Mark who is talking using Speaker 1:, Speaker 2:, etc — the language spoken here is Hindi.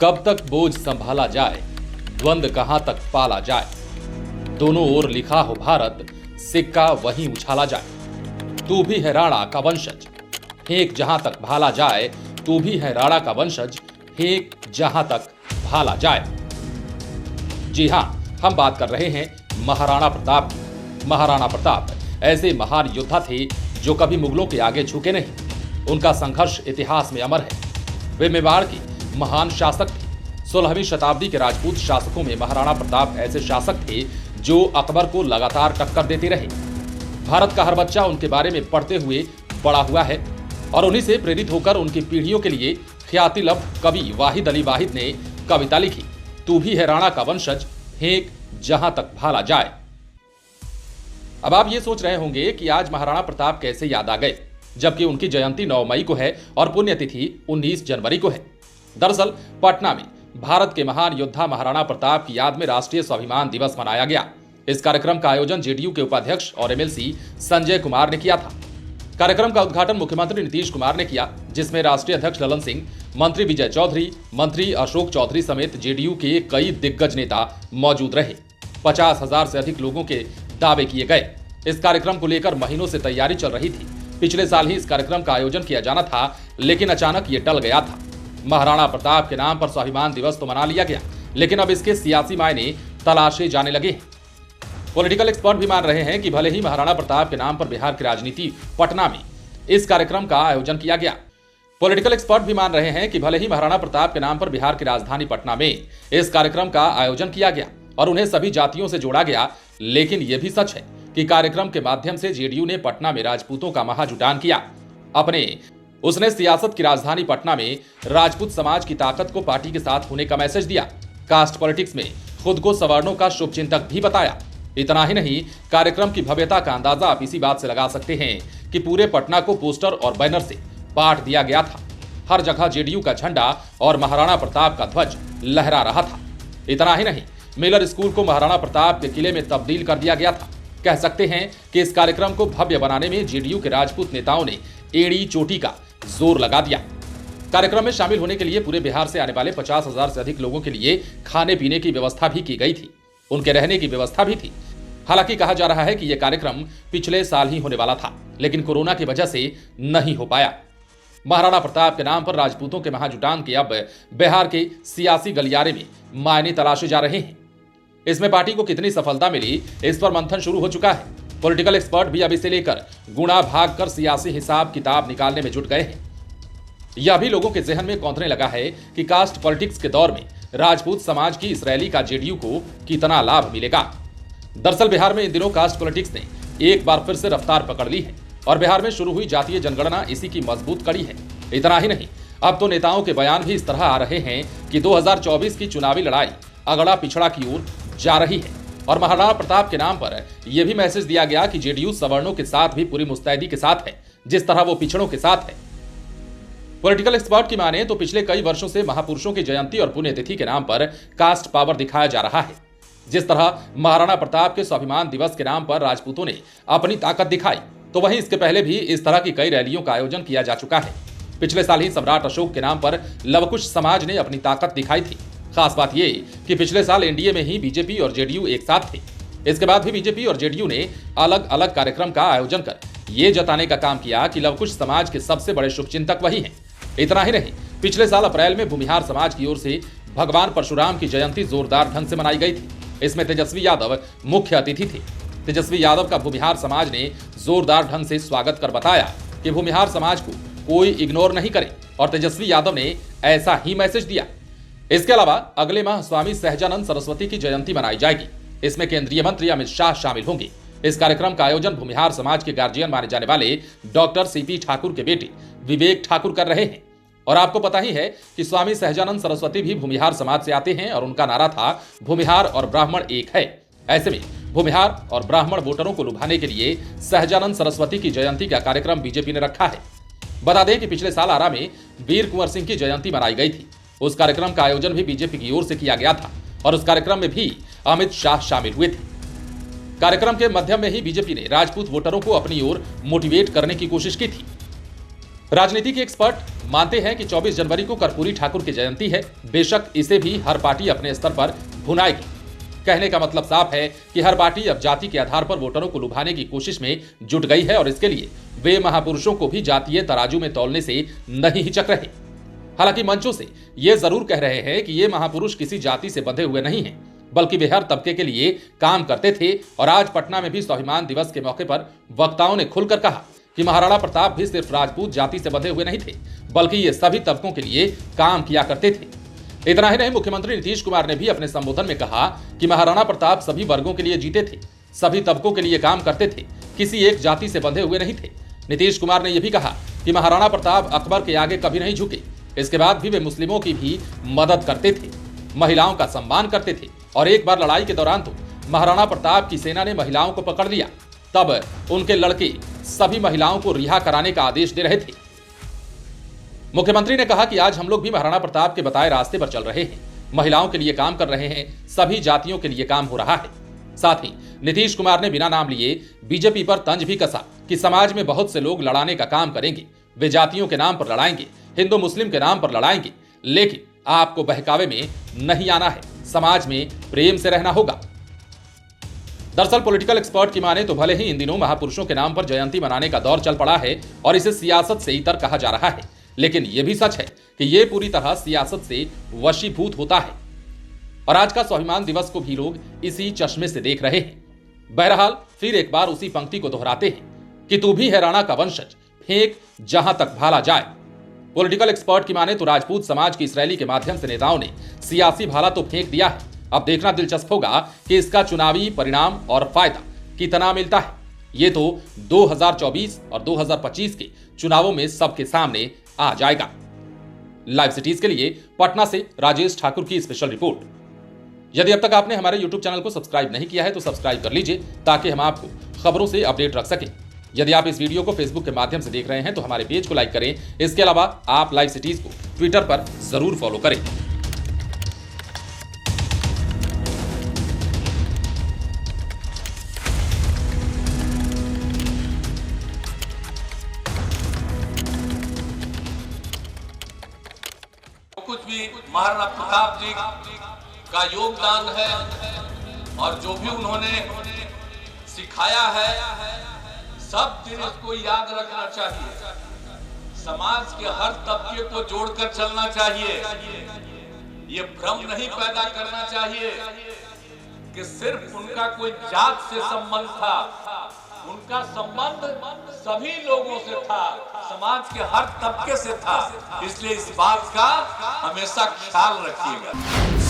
Speaker 1: कब तक बोझ संभाला जाए, द्वंद कहां तक पाला जाए। दोनों ओर लिखा हो भारत, सिक्का वहीं उछाला जाए। तू भी है राणा का वंशज, फेंक जहां तक भाला जाए। तू भी है राणा का वंशज, फेंक जहां तक भाला जाए। जी हां, हम बात कर रहे हैं महाराणा प्रताप की। महाराणा प्रताप ऐसे महान योद्धा थे जो कभी मुगलों के आगे झुके नहीं। उनका संघर्ष इतिहास में अमर है। वे मेवाड़ की महान शासक थे। 16वीं शताब्दी के राजपूत शासकों में महाराणा प्रताप ऐसे शासक थे जो अकबर को लगातार टक्कर देते रहे। भारत का हर बच्चा उनके बारे में पढ़ते हुए बड़ा हुआ है और उन्हीं से प्रेरित होकर उनकी पीढ़ियों के लिए ख्याति लब्ध कवि वाहिद अली वाहिद ने कविता लिखी, तू भी है राणा का वंशज, फेंक जहां तक भाला जाए। अब आप ये सोच रहे होंगे कि आज महाराणा प्रताप कैसे याद आ गए, जबकि उनकी जयंती 9 मई को है और पुण्यतिथि 19 जनवरी को है। दरअसल पटना में भारत के महान योद्धा महाराणा प्रताप की याद में राष्ट्रीय स्वाभिमान दिवस मनाया गया। इस कार्यक्रम का आयोजन जेडीयू के उपाध्यक्ष और एमएलसी संजय कुमार ने किया था। कार्यक्रम का उद्घाटन मुख्यमंत्री नीतीश कुमार ने किया, जिसमें राष्ट्रीय अध्यक्ष ललन सिंह, मंत्री विजय चौधरी, मंत्री अशोक चौधरी समेत जेडीयू के कई दिग्गज नेता मौजूद रहे। 50,000 से अधिक लोगों के दावे किए गए। इस कार्यक्रम को लेकर महीनों से तैयारी चल रही थी। पिछले साल ही इस कार्यक्रम का आयोजन किया जाना था, लेकिन अचानक ये टल गया था। महाराणा प्रताप के नाम पर स्वाभिमान दिवस तो मना लिया गया, लेकिन अब इसके सियासी मायने तलाशे जाने लगे हैं। पॉलिटिकल एक्सपर्ट भी मान रहे हैं कि भले ही महाराणा प्रताप के नाम पर बिहार की राजनीति पटना में इस कार्यक्रम का आयोजन किया गया। पॉलिटिकल एक्सपर्ट भी मान रहे हैं कि भले ही महाराणा प्रताप के नाम पर बिहार की राजधानी पटना में इस कार्यक्रम का आयोजन किया गया और उन्हें सभी जातियों से जोड़ा गया, लेकिन यह भी सच है कि कार्यक्रम के माध्यम से जेडीयू ने पटना में राजपूतों का महाजुटान किया। उसने सियासत की राजधानी पटना में राजपूत समाज की ताकत को पार्टी के साथ होने का मैसेज दिया। कास्ट पॉलिटिक्स में खुद को सवर्णों का शुभचिंतक भी बताया। इतना ही नहीं, कार्यक्रम की भव्यता का अंदाजा आप इसी बात से लगा सकते हैं कि पूरे पटना को पोस्टर और बैनर से पाट दिया गया था। हर जगह जेडीयू का झंडा और महाराणा प्रताप का ध्वज लहरा रहा था। इतना ही नहीं, मिलर स्कूल को महाराणा प्रताप के किले में तब्दील कर दिया गया था। कह सकते हैं कि इस कार्यक्रम को भव्य बनाने में जेडीयू के राजपूत नेताओं ने एड़ी चोटी का जोर लगा दिया। कार्यक्रम में शामिल होने के लिए पूरे बिहार से आने वाले 50,000 से अधिक लोगों के लिए खाने पीने की व्यवस्था भी की गई थी। उनके रहने की व्यवस्था भी थी। हालांकि कहा जा रहा है कि यह कार्यक्रम पिछले साल ही होने वाला था, लेकिन कोरोना की वजह से नहीं हो पाया। महाराणा प्रताप के नाम पर राजपूतों के महाजुटान के अब बिहार के सियासी गलियारे में मायने तलाशे जा रहे हैं। इसमें पार्टी को कितनी सफलता मिली, इस पर मंथन शुरू हो चुका है। पॉलिटिकल एक्सपर्ट भी अब इसे लेकर गुणा भाग कर सियासी हिसाब किताब निकालने में जुट गए हैं। यह भी लोगों के जहन में कौंधने लगा है कि कास्ट पॉलिटिक्स के दौर में राजपूत समाज की इस रैली का जेडीयू को कितना लाभ मिलेगा। दरअसल बिहार में इन दिनों कास्ट पॉलिटिक्स ने एक बार फिर से रफ्तार पकड़ ली है और बिहार में शुरू हुई जातीय जनगणना इसी की मजबूत कड़ी है। इतना ही नहीं, अब तो नेताओं के बयान भी इस तरह आ रहे हैं कि 2024 की चुनावी लड़ाई अगड़ा पिछड़ा की ओर जा रही है और महाराणा प्रताप के नाम पर यह भी मैसेज दिया गया कि जेडीयू सवर्णों के साथ भी पूरी मुस्तैदी के साथ है, जिस तरह वो पिछड़ों के साथ है। पॉलिटिकल एक्सपर्ट की माने तो पिछले कई वर्षों से महापुरुषों की जयंती और पुण्यतिथि के नाम पर कास्ट पावर दिखाया जा रहा है। जिस तरह महाराणा प्रताप के स्वाभिमान दिवस के नाम पर राजपूतों ने अपनी ताकत दिखाई, तो वहीं इसके पहले भी इस तरह की कई रैलियों का आयोजन किया जा चुका है। पिछले साल ही सम्राट अशोक के नाम पर लवकुश समाज ने अपनी ताकत दिखाई थी। खास बात यह कि पिछले साल एनडीए में ही बीजेपी और जेडीयू एक साथ थे। इसके बाद भी बीजेपी और जेडीयू ने अलग अलग कार्यक्रम का आयोजन कर ये जताने का काम किया कि लवकुश समाज के सबसे बड़े शुभचिंतक वही हैं। इतना ही नहीं, पिछले साल अप्रैल में भूमिहार समाज की ओर से भगवान परशुराम की जयंती जोरदार ढंग से मनाई गई थी। इसमें तेजस्वी यादव मुख्य अतिथि थे। तेजस्वी यादव का भूमिहार समाज ने जोरदार ढंग से स्वागत कर बताया कि भूमिहार समाज को कोई इग्नोर नहीं करे और तेजस्वी यादव ने ऐसा ही मैसेज दिया। इसके अलावा अगले माह स्वामी सहजानंद सरस्वती की जयंती मनाई जाएगी। इसमें केंद्रीय मंत्री अमित शाह शामिल होंगे। इस कार्यक्रम का आयोजन भूमिहार समाज के गार्जियन माने जाने वाले डॉक्टर सीपी ठाकुर के बेटे विवेक ठाकुर कर रहे हैं। और आपको पता ही है कि स्वामी सहजानंद सरस्वती भी भूमिहार समाज से आते हैं और उनका नारा था भूमिहार और ब्राह्मण एक है। ऐसे में भूमिहार और ब्राह्मण वोटरों को लुभाने के लिए सहजानंद सरस्वती की जयंती का कार्यक्रम बीजेपी ने रखा है। बता दें कि पिछले साल आरा में वीर कुंवर सिंह की जयंती मनाई गई थी। उस कार्यक्रम का आयोजन भी बीजेपी की ओर से किया गया था और उस कार्यक्रम में भी अमित शाह शामिल हुए थे। कार्यक्रम के मध्यम में ही बीजेपी ने राजपूत वोटरों को अपनी ओर मोटिवेट करने की कोशिश की थी। राजनीति के एक्सपर्ट मानते हैं कि 24 जनवरी को कर्पूरी ठाकुर की जयंती है, बेशक इसे भी हर पार्टी अपने स्तर पर भुनाएगी। कहने का मतलब साफ है कि हर पार्टी अब जाति के आधार पर वोटरों को लुभाने की कोशिश में जुट गई है और इसके लिए वे महापुरुषों को भी जातीय तराजू में तौलने से नहीं हिचक रहे। हालांकि मंचों से ये जरूर कह रहे हैं कि ये महापुरुष किसी जाति से बंधे हुए नहीं हैं, बल्कि वे हर तबके के लिए काम करते थे। और आज पटना में भी स्वाभिमान दिवस के मौके पर वक्ताओं ने खुलकर कहा कि महाराणा प्रताप भी सिर्फ राजपूत जाति से बंधे हुए नहीं थे, बल्कि ये सभी तबकों के लिए काम किया करते थे। इतना ही नहीं, मुख्यमंत्री नीतीश कुमार ने भी अपने संबोधन में कहा कि महाराणा प्रताप सभी वर्गों के लिए जीते थे, सभी तबकों के लिए काम करते थे, किसी एक जाति से बंधे हुए नहीं थे। नीतीश कुमार ने यह भी कहा कि महाराणा प्रताप अकबर के आगे कभी नहीं झुके, इसके बाद भी वे मुस्लिमों की भी मदद करते थे, महिलाओं का सम्मान करते थे। और एक बार लड़ाई के दौरान तो महाराणा प्रताप की सेना ने महिलाओं को पकड़ लिया, तब उनके लड़के सभी महिलाओं को रिहा कराने का आदेश दे रहे थे। मुख्यमंत्री ने कहा कि आज हम लोग भी महाराणा प्रताप के बताए रास्ते पर चल रहे हैं, महिलाओं के लिए काम कर रहे हैं, सभी जातियों के लिए काम हो रहा है। साथ ही नीतीश कुमार ने बिना नाम लिए बीजेपी पर तंज भी कसा कि समाज में बहुत से लोग लड़ाने का काम करेंगे, वे जातियों के नाम पर लड़ाएंगे, हिंदू मुस्लिम के नाम पर लड़ाएंगे, लेकिन आपको बहकावे में नहीं आना है, समाज में प्रेम से रहना होगा। दरअसल पॉलिटिकल एक्सपर्ट की माने तो भले ही इन दिनों महापुरुषों के नाम पर जयंती मनाने का दौर चल पड़ा है और इसे सियासत से इतर कहा जा रहा है, लेकिन यह भी सच है कि यह पूरी तरह सियासत से वशीभूत होता है। और आज का स्वाभिमान दिवस को भी लोग इसी चश्मे से देख रहे हैं। बहरहाल फिर एक बार उसी पंक्ति को दोहराते हैं कि तू भी है राणा का वंशज, फेंक जहां तक भाला जाए। पॉलिटिकल एक्सपर्ट की माने तो राजपूत समाज की इस रैली के माध्यम से नेताओं ने सियासी भाला तो फेंक दिया है। अब देखना दिलचस्प होगा कि इसका चुनावी परिणाम और फायदा कितना मिलता है। ये तो 2024 और 2025 के चुनावों में सबके सामने आ जाएगा। लाइव सिटीज के लिए पटना से राजेश ठाकुर की स्पेशल रिपोर्ट। यदि अब तक आपने हमारे YouTube चैनल को सब्सक्राइब नहीं किया है तो सब्सक्राइब कर लीजिए ताकि हम आपको खबरों से अपडेट रख सकें। यदि आप इस वीडियो को फेसबुक के माध्यम से देख रहे हैं तो हमारे पेज को लाइक करें। इसके अलावा आप लाइव सिटीज को ट्विटर पर जरूर फॉलो करें।
Speaker 2: कुछ भी महाराणा प्रताप जी का योगदान है और जो भी उन्होंने सिखाया है, सब दिन इसको याद रखना चाहिए। समाज के हर तबके को जोड़कर चलना चाहिए। ये भ्रम नहीं पैदा करना चाहिए कि सिर्फ उनका कोई जात से संबंध था। उनका संबंध सभी लोगों से था, समाज के हर तबके से था। इसलिए इस बात का हमेशा ख्याल रखिएगा।